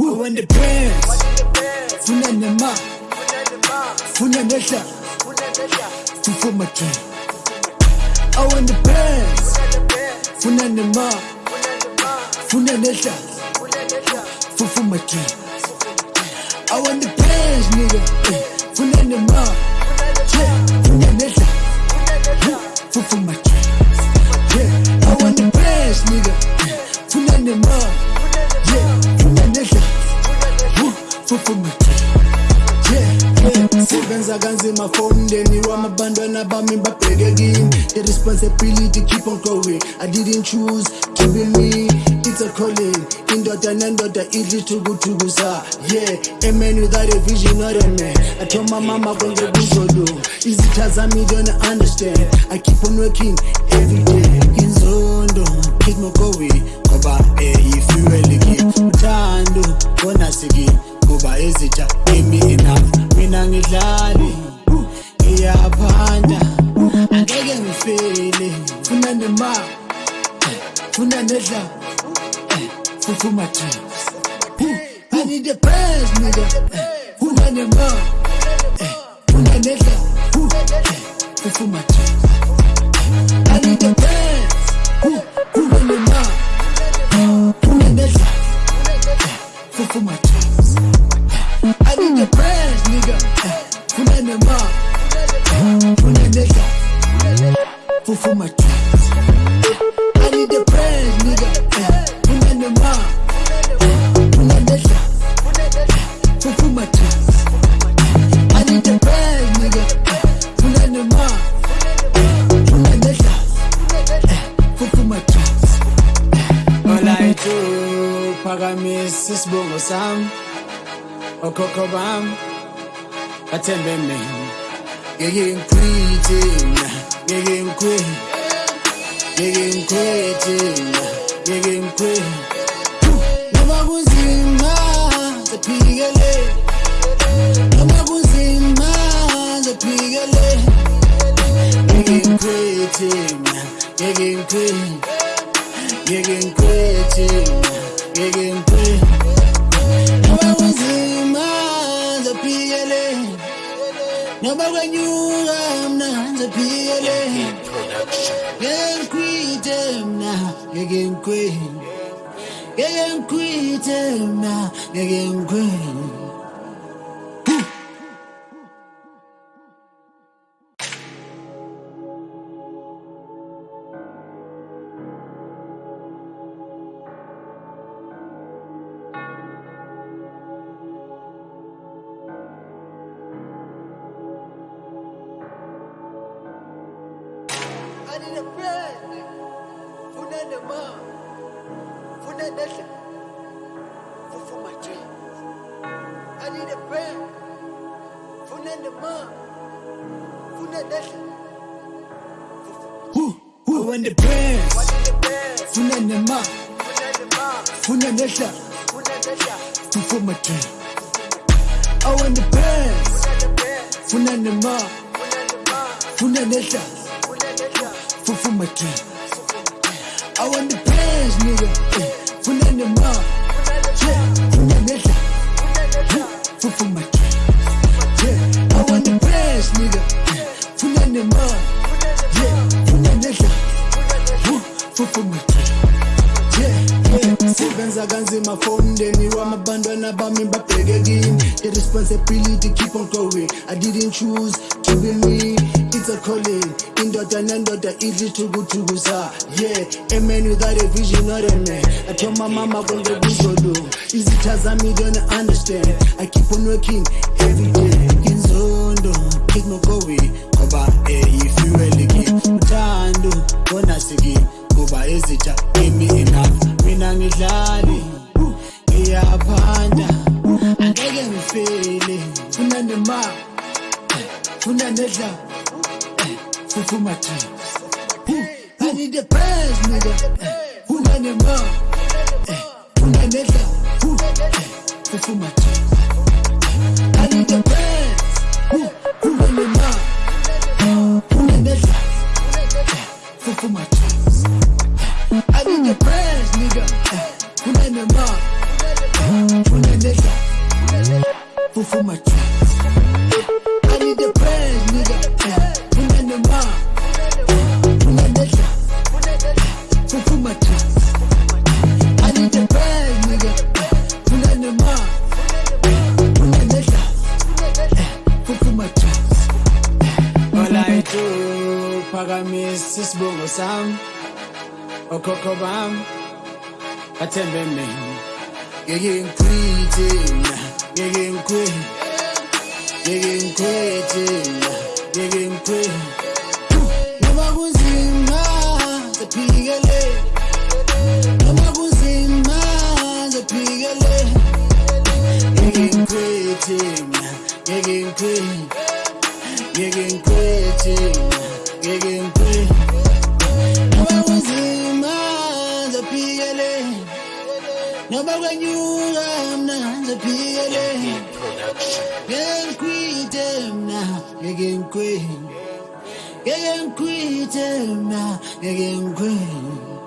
I want the bands, funa nema, funa nesha, for my dream. I want the bands, funa nema, funa nesha, for my dream. I want the bands, nigga, funa nema, funa nesha, for my dream. Yeah, I want the bands, nigga, funa nema, funa nesha, for my dream. Sebenza kanzima for umndeni wamabantwana bami babheke kimi. The responsibility keep on growing. I didn't choose to be me, it's a calling. Indoda nendoda idli tukuthukusa. Yeah, a man without a vision, not a man. I told my mama konke kuzolunga. Izitha zami don't understand. I keep on working every day. Inzondo keep me going. Ngoba ifuel iki uthando bona siki. Ngoba izitha give me enough. Mina ngidlali ngiyaphanda angeke ngifele funa nema funa nedla for my dreams. I need the best nigga funa nema funa nedla for my dreams. I need the best funa nema funa nedla for my dreams. I need the prayers, nigga. Funa nema, funa neta, for my dreams. I need the prayers, nigga. Funa nema, funa neta, for my dreams. I need the prayers, nigga. Funa nema, funa neta, for my dreams. All I do, phakamisa isibongo sami. Okhokho bami bathembe mina, ngeke ngikhwithe mina, ngeke ngikhwithe, ngeke ngikhwithe mina, ngeke ngikhwithe. Noma kunzima ngiphikele, noma kunzima ngiphikele, ngeke ngikhwithe mina, ngeke ngikhwithe, ngeke ngikhwithe mina, ngeke ngikhwithe. Noma kunzima ngiphikele, noma kwenyuka mina ngiphikele. Ngeke ngikhwithe mina, ngeke ngikhwithe, ngeke ngikhwithe mina, ngeke ngikhwithe. I need a friend, funa nema, funa nesha, for my dreams. I need a friend, funa nema, funa nesha. I want the bands, funa nema, funa nesha, for my dreams. I want the bands, funa nema, funa nesha. For my dreams. I want the bands, nigga. Funa nema, funa neta, for my dreams. Yeah, I want the bands, nigga. Funa nema, funa neta, for my dreams. Yeah, sebenza kanzima for umndeni wamabantwana bami babheke kimi. The responsibility keep on growing. I didn't choose to be me, it's a calling. Indoda nendoda idli tukuthukusa. Yeah, a man without a vision, not a man. I told my mama konke kuzolunga. Izitha zami don't understand. I keep on working every day. Inzondo keep me going. Ngoba ifuel iki uthando bona siki. Ngoba izitha give me enough. Mina ngidlali ngiyaphanda angeke ngifele. Funa nema, funa nedla, for my dreams. I need the best, nigga. Funa nema, funa nedla, for my dreams. I need the best, funa nema, funa nedla, for my dreams. I need the best, nigga. Funa nema, funa for my tracks. I need the best, nigga. Funenema. Funenesha. For my tracks. I need the best, nigga. Funenema. Funenesha. For my tracks. All I do, Pagamis, is Bogo Sam. Okoko Bam. Atembe me. Getting quitting, getting quit, getting quitting, getting quit. Namaguzima, the pigale. Namaguzima, the pigale. Getting quitting, getting quit, getting quitting, getting quit. Namaguzima, the pigale. Number when you run the PLA, getting quit now, getting quit, getting quit now, getting quit.